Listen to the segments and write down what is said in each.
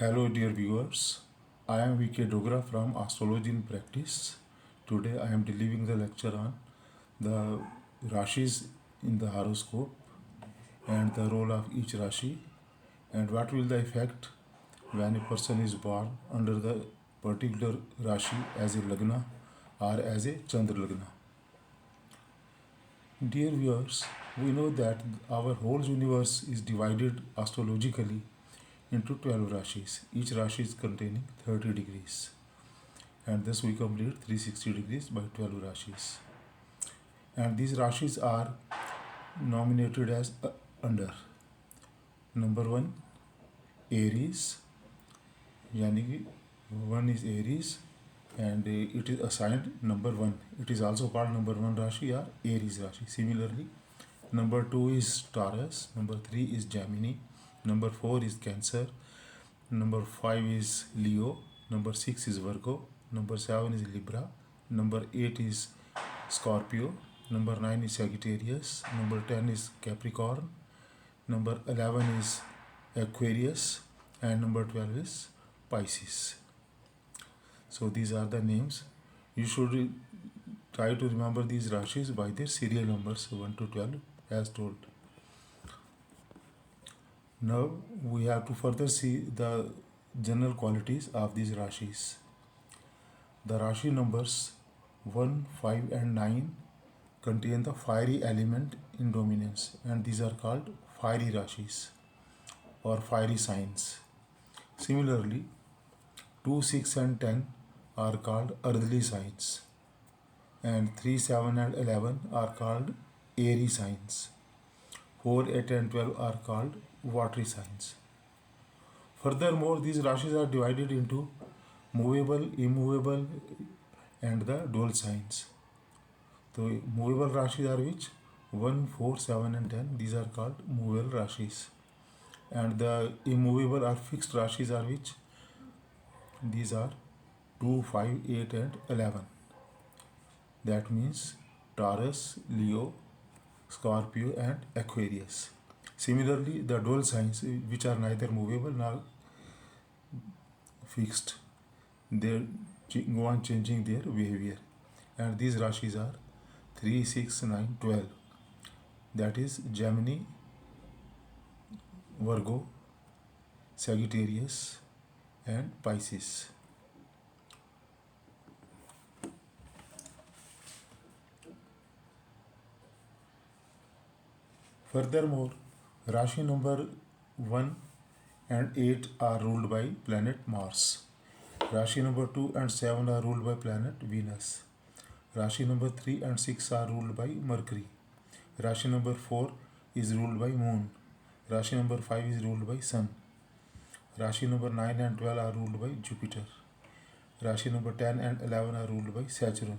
Hello, dear viewers. I am VK Dogra from Astrology in Practice. Today, I am delivering the lecture on the Rashis in the horoscope and the role of each Rashi and what will the effect when a person is born under the particular Rashi as a Lagna or as a Chandra Lagna. Dear viewers, we know that our whole universe is divided astrologically into 12 Rashis. Each Rashi is containing 30 degrees. And thus we complete 360 degrees by 12 rashis, and these rashis are nominated as under number 1 Aries, yani ki one is Aries, and it is assigned number 1. It is also called number 1 rashi or Aries rashi. Similarly, number 2 is Taurus, number 3 is Gemini, number 4 is Cancer, number 5 is Leo, number 6 is Virgo, number 7 is Libra, number 8 is Scorpio, number 9 is Sagittarius, number 10 is Capricorn, number 11 is Aquarius, and number 12 is Pisces. So these are the names. You should try to remember these rashis by their serial numbers 1 to 12 as told. Now we have to further see the general qualities of these rashis. The Rashi numbers 1, 5 and 9 contain the fiery element in dominance, and these are called fiery Rashis or fiery signs. Similarly, 2, 6 and 10 are called earthly signs, and 3, 7 and 11 are called airy signs. 4, 8 and 12 are called watery signs. Furthermore, these Rashis are divided into movable, immovable, and the dual signs. So movable Rashis are which? 1, 4, 7 and 10. These are called movable Rashis. And the immovable or fixed Rashis are which? These are 2, 5, 8 and 11. That means Taurus, Leo, Scorpio and Aquarius. Similarly, the dual signs which are neither movable nor fixed, they go on changing their behavior, and these rashis are 3, 6, 9, 12. That is Gemini, Virgo, Sagittarius and Pisces. Furthermore, Rashi number 1 and 8 are ruled by planet Mars. Rashi number 2 and 7 are ruled by planet Venus. Rashi number 3 and 6 are ruled by Mercury. Rashi number 4 is ruled by Moon. Rashi number 5 is ruled by Sun. Rashi number 9 and 12 are ruled by Jupiter. Rashi number 10 and 11 are ruled by Saturn.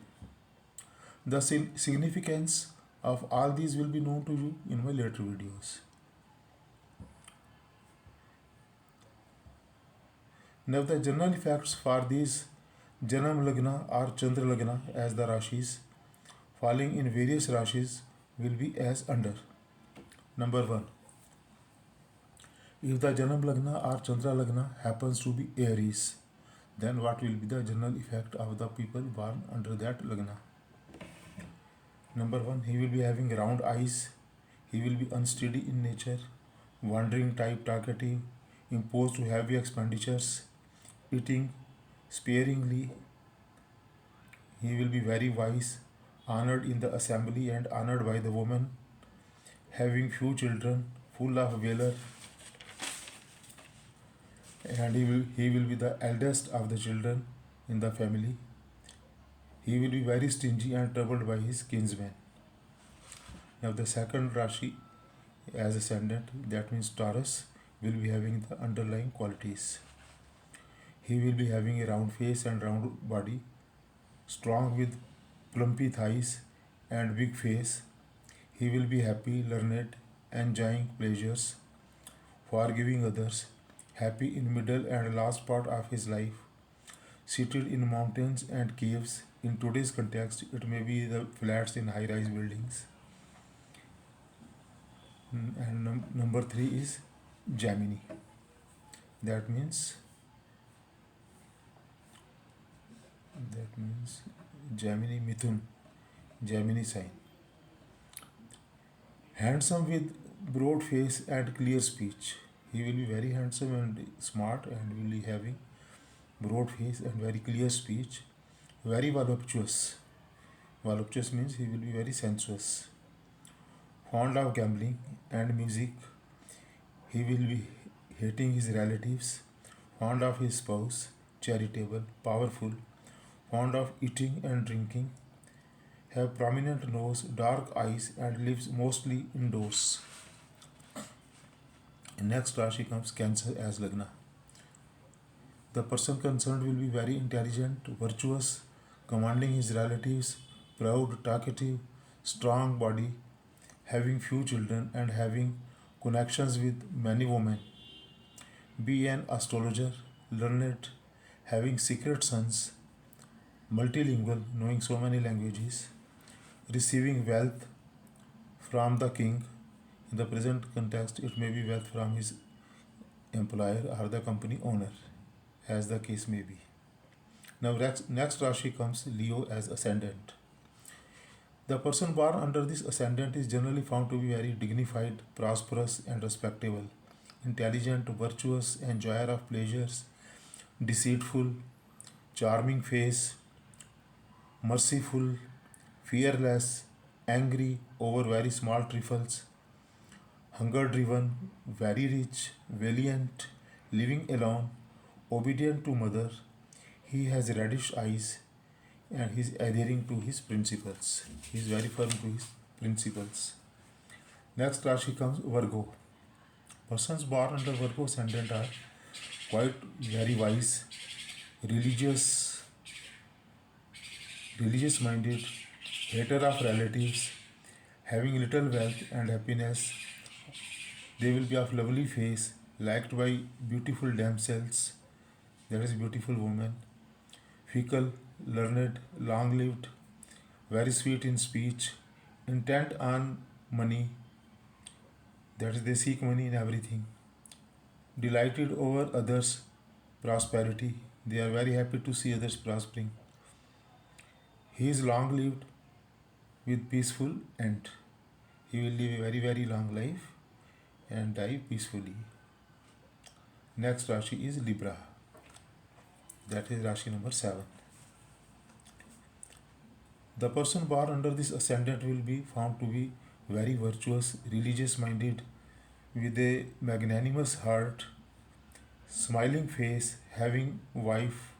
The significance of all these will be known to you in my later videos. Now the general effects for these Janam Lagna or Chandra Lagna as the Rashis falling in various Rashis will be as under. Number 1. If the Janam Lagna or Chandra Lagna happens to be Aries, then what will be the general effect of the people born under that Lagna? Number 1. He will be having round eyes. He will be unsteady in nature, wandering type, talkative, imposed to heavy expenditures, eating sparingly. He will be very wise, honored in the assembly and honored by the woman, having few children, full of valor, and he will be the eldest of the children in the family. He will be very stingy and troubled by his kinsmen. Now the second Rashi as ascendant, that means Taurus, will be having the underlying qualities. He will be having a round face and round body, strong with plumpy thighs and big face. He will be happy, learned, enjoying pleasures, forgiving others, happy in middle and last part of his life, seated in mountains and caves. In today's context, it may be the flats in high-rise buildings. And number 3 is Gemini. That means That means Gemini Mithun, Gemini sign. Handsome with broad face and clear speech. He will be very handsome and smart and will be having broad face and very clear speech. Very voluptuous. Voluptuous means he will be very sensuous. Fond of gambling and music. He will be hating his relatives. Fond of his spouse. Charitable, powerful. Fond of eating and drinking. Have prominent nose, dark eyes, and lives mostly indoors. Next Rashi comes Cancer as Lagna. The person concerned will be very intelligent, virtuous, commanding his relatives, proud, talkative, strong body, having few children, and having connections with many women. Be an astrologer, learned, having secret sons, multilingual, knowing so many languages, receiving wealth from the king. In the present context, it may be wealth from his employer or the company owner, as the case may be. Now, next Rashi comes Leo as ascendant. The person born under this ascendant is generally found to be very dignified, prosperous, and respectable, intelligent, virtuous, enjoyer of pleasures, deceitful, charming face, merciful, fearless, angry over very small trifles, hunger driven, very rich, valiant, living alone, obedient to mother. He has reddish eyes and he is adhering to his principles. He is very firm to his principles. Next Rashi comes Virgo. Persons born under Virgo ascendant are quite very wise, religious, religious minded, hater of relatives, having little wealth and happiness. They will be of lovely face, liked by beautiful damsels, that is beautiful woman, fickle, learned, long lived, very sweet in speech, intent on money, that is they seek money in everything, delighted over others' prosperity, they are very happy to see others prospering. He is long lived with peaceful end. He will live a very very long life and die peacefully. Next Rashi is Libra. That is Rashi number 7. The person born under this ascendant will be found to be very virtuous, religious minded, with a magnanimous heart, smiling face, having wife,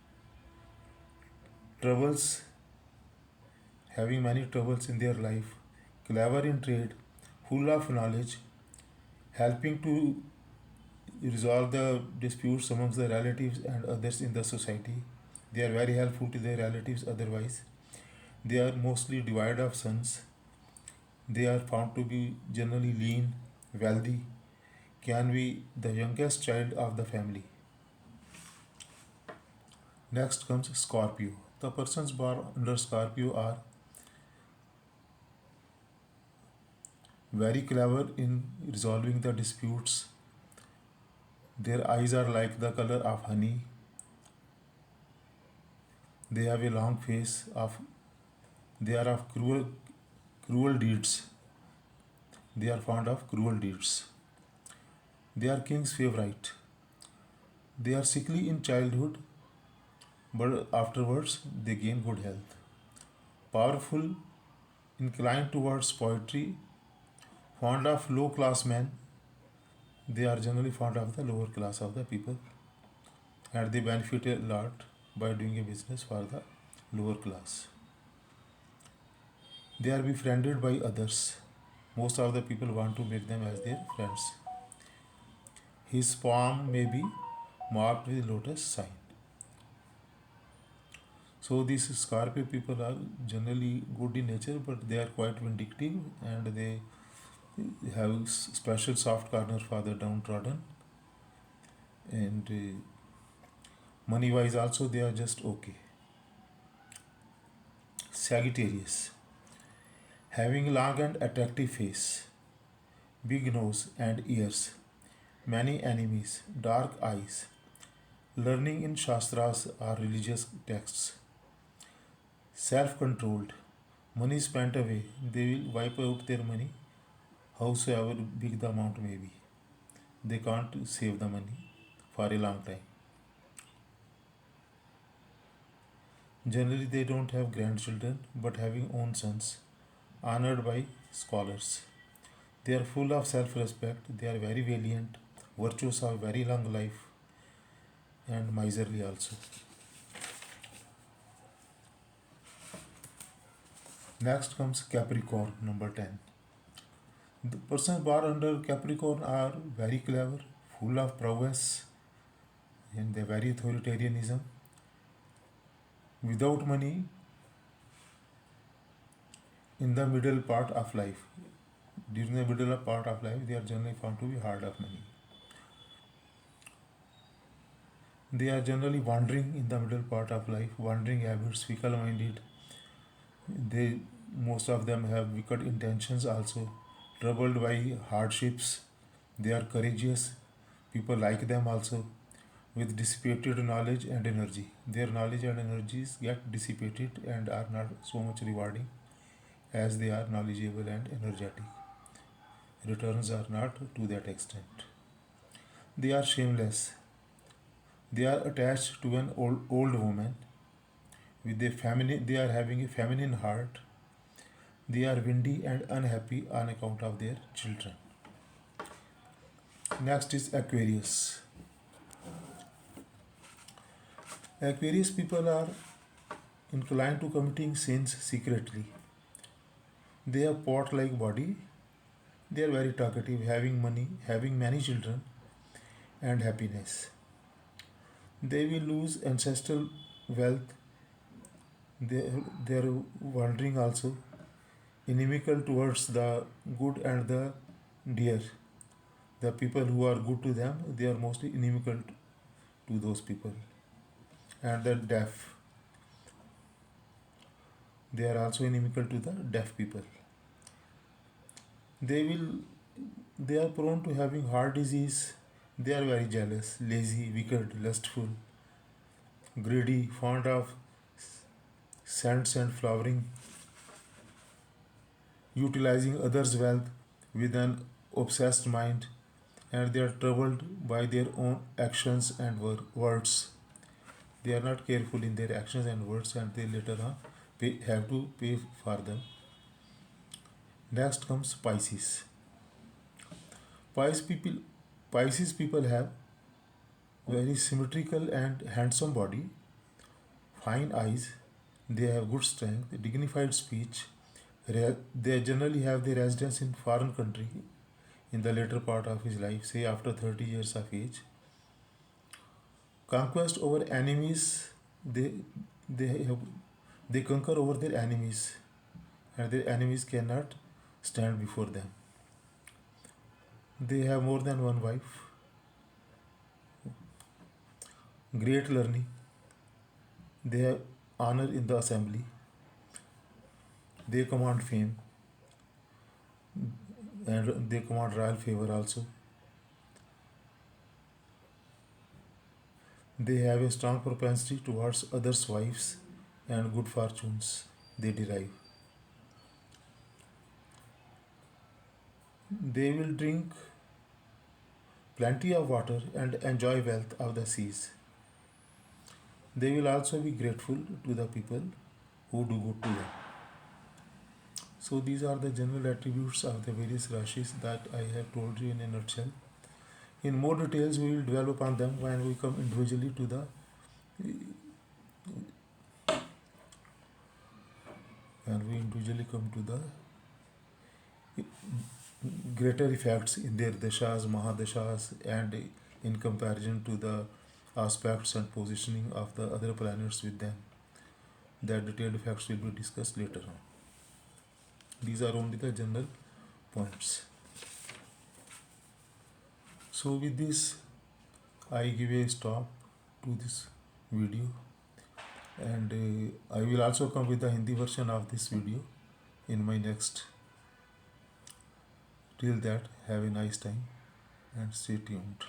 troubles, having many troubles in their life, clever in trade, full of knowledge, helping to resolve the disputes amongst the relatives and others in the society. They are very helpful to their relatives otherwise. They are mostly devoid of sons. They are found to be generally lean, wealthy, can be the youngest child of the family. Next comes Scorpio. The persons born under Scorpio are very clever in resolving the disputes. Their eyes are like the color of honey. They have a long face of they are of cruel deeds. They are fond of cruel deeds. They are king's favorite. They are sickly in childhood, but afterwards they gain good health. Powerful, inclined towards poetry, fond of low class men. They are generally fond of the lower class of the people and they benefit a lot by doing a business for the lower class. They are befriended by others. Most of the people want to make them as their friends. His palm may be marked with lotus sign. So these Scorpio people are generally good in nature, but they are quite vindictive and they have special soft corner for the downtrodden. And money wise also they are just okay. Sagittarius, having long and attractive face, big nose and ears, many enemies, dark eyes, learning in Shastras or religious texts, Self-controlled. Money spent away. They will wipe out their money, howsoever big the amount may be. They can't save the money for a long time. Generally, they don't have grandchildren, but having own sons, honored by scholars. They are full of self respect, they are very valiant, virtuous of very long life, and miserly also. Next comes Capricorn, number 10. The persons born under Capricorn are very clever, full of prowess, and they very authoritarianism. Without money, in the middle part of life, during the middle part of life, they are generally found to be hard of money. They are generally wandering in the middle part of life, wandering habits, fickle minded. They most of them have wicked intentions also, troubled by hardships. They are courageous. People like them also, with dissipated knowledge and energy. Their knowledge and energies get dissipated and are not so much rewarding as they are knowledgeable and energetic. Returns are not to that extent. They are shameless. They are attached to an old woman with a feminine. They are having a feminine heart. They are windy and unhappy on account of their children. Next is Aquarius. Aquarius people are inclined to committing sins secretly. They have pot-like body. They are very talkative, having money, having many children, and happiness. They will lose ancestral wealth. They are wandering also, inimical towards the good and the dear. The people who are good to them, they are mostly inimical to those people. And the deaf, they are also inimical to the deaf people. They will, they are prone to having heart disease. They are very jealous, lazy, wicked, lustful, greedy, fond of scents and flowering, utilizing others' wealth with an obsessed mind, and they are troubled by their own actions and words. They are not careful in their actions and words, and they later on have to pay for them. Next comes Pisces. Pisces people, Pisces people have very symmetrical and handsome body, fine eyes. They have good strength, dignified speech. They generally have their residence in foreign country in the later part of his life, say after 30 years of age. Conquest over enemies, they they have, they conquer over their enemies, and their enemies cannot stand before them. They have more than one wife. Great learning. They have honor in the assembly. They command fame, and they command royal favor also. They have a strong propensity towards others' wives and good fortunes they derive. They will drink plenty of water and enjoy wealth of the seas. They will also be grateful to the people who do good to them. So these are the general attributes of the various Rashis that I have told you in a nutshell. In more details, we will dwell upon them when we come individually to the greater effects in their dashas, mahadashas, and in comparison to the aspects and positioning of the other planets with them. That detailed effects will be discussed later on. These are only the general points. So with this, I give a stop to this video, and I will also come with the Hindi version of this video in my next. Till that, have a nice time and stay tuned.